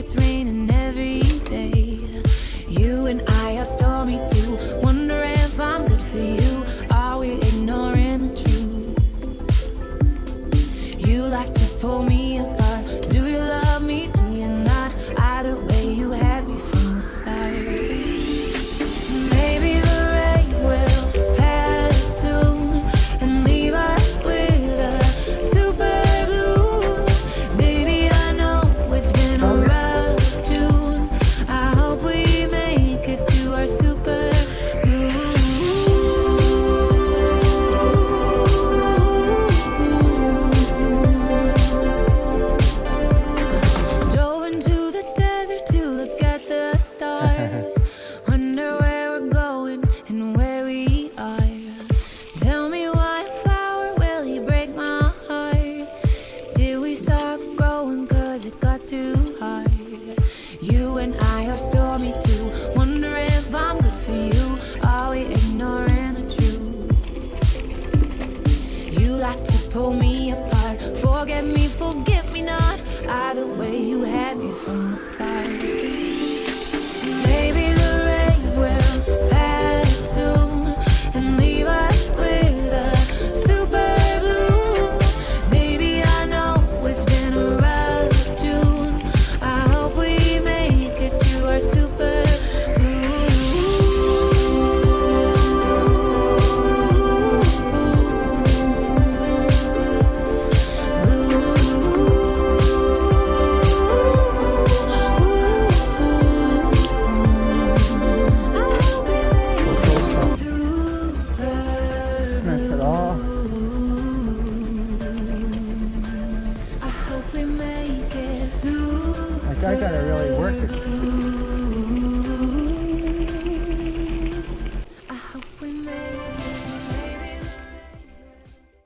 it's raining every day. You and I are stormy too. Wonder if I'm good for you. Are we ignoring the truth? You like to pull me apart. Do you love me? Do you not? Either way, you had me from the start. Maybe the rain will pass soon and leave us with a super blue. Baby, I know it's been a rough June. I hope we make it to our super blue. Drove into the desert to look at the stars. Wonder where we're going and where we are. Tell me why a flower, will he break my heart? Did we stop growing cause it got too hard? You and I are stormy too. Wonder if I'm good for you. Are we ignoring the truth? You like to pull me apart. Forget me, forget me not. Either way, you had me from the start. Maybe the rain will pass soon and leave us with a super blue. Baby, I know it's been a rough June. I hope we make it to our super That's it all. I hope we make it super. Like I gotta really work it.